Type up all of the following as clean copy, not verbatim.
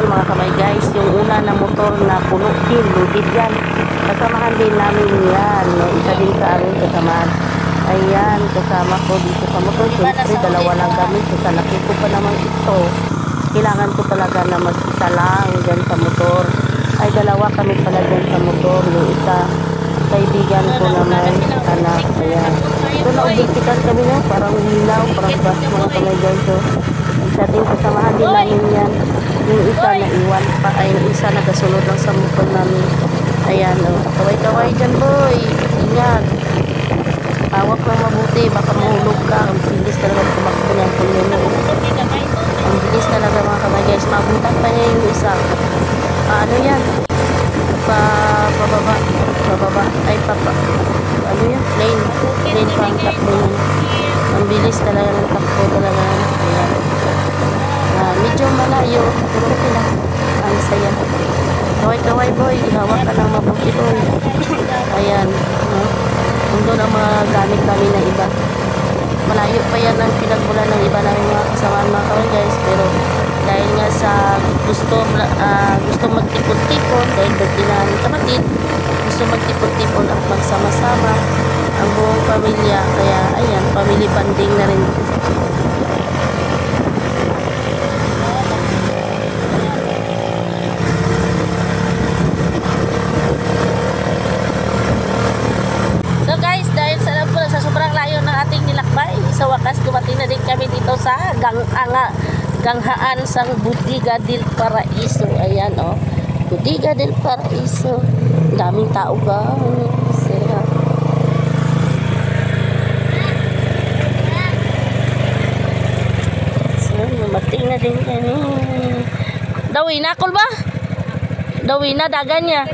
mga kamay guys, yung una na motor na puno din, loaded yan. Kasamahan din namin yan. Isa din sa aming kasamahan. Ayan, kasama ko dito sa motor. Siyempre, dalawa lang kami. So, sa laki ko pa naman ito. Kailangan ko talaga na mag-isa lang dyan sa motor. Ay, dalawa kami pala dyan sa motor. Yung isa, kaibigan ko naman, anak. Ayan. So, naubitikan kami na. Parang hilaw, parang bus mga kamay guys. So, isa din kasamahan din namin yan. Yung isa na iwan pa. Ay, yung isa nagasunod lang sa motor namin. Ayan, oh. Kaway-kaway dyan, boy. Ingat. Hawak lang mabuti, baka mahulog ka. Ang bilis talaga tumakbo niya kung yun. Ang bilis talaga mga kamay guys. Mabutan pa niya yung isa. Ano yan? Pababa. Ay, ano yan? Lane pa ang takbo yun. Ang bilis talaga ng takbo talaga. Ayan. Medyo malayo. Pero okay lang. Ang saya. Kaway-kaway boy. Hawak ka lang mabuti boy. Ayan. Doon ang mga gamit namin na iba. Malayo pa yan ang pinagmulan ng iba namin mga kasamaan mga kaway guys. Pero dahil nga sa gusto magtipon-tipon, dahil birthday na aming kapatid, gusto magtipon-tipon at magsama-sama ang buong pamilya. Kaya ayan, family bonding na rin. Sa sobrang layo ng ating nilakbay, sa wakas dumating na din kami dito sa ganghaan sa Bodega del Paraiso. Ayan oh, Bodega del Paraiso. Daming tao ba? So, dumating na din kami. Dawi na kul ba? Dawi na dagan niya.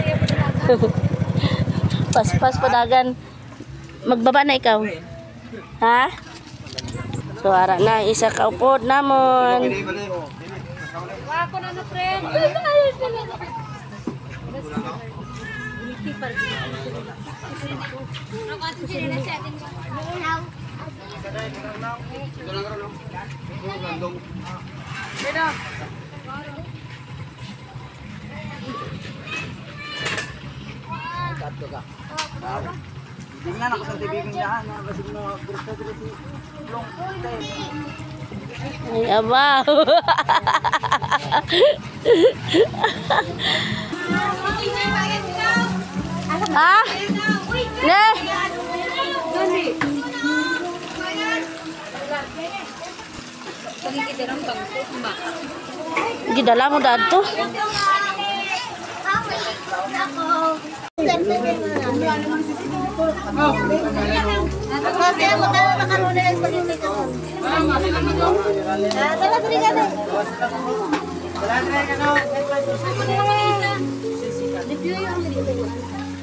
Pas-pas pa dagan. Magbaba na ikaw. Ha? So, ara na. Isa ka upod namon. Ako na na, friend. Tingnan ako sa TV kong daan, kasi mga gusto dito si Long. Ay, abaw. Ha? Ne? Gidala mo dato. Kasi ako na makaruna ng spaghetti ko. Dala diri ka na.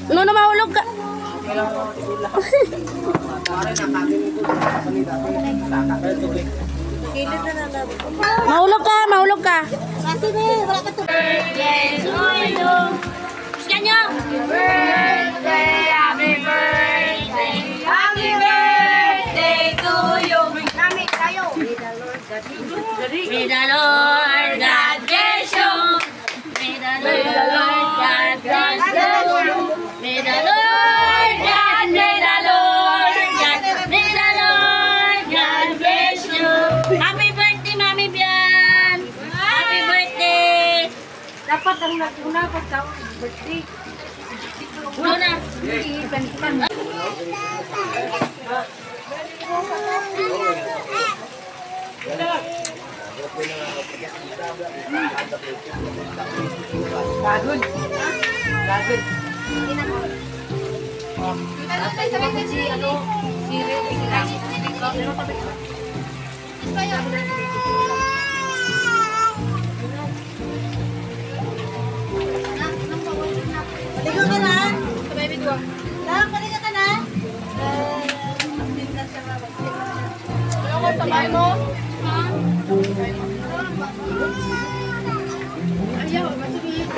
No na mahulog ka. Mahulog ka. Kasi be, wala ka to. Yes, Happy birthday to you. Kami tayo. May the Lord God bless you. May the Lord God bless you. May the Lord God, may the Lord God, may the Lord God bless you. Happy birthday, Mami Bian. Happy birthday. Dapat ang naguna pag birthday. Una. Gagod. Paligo ka na? Paligo ka na? Ano ko sabay mo? Ayaw, masugit.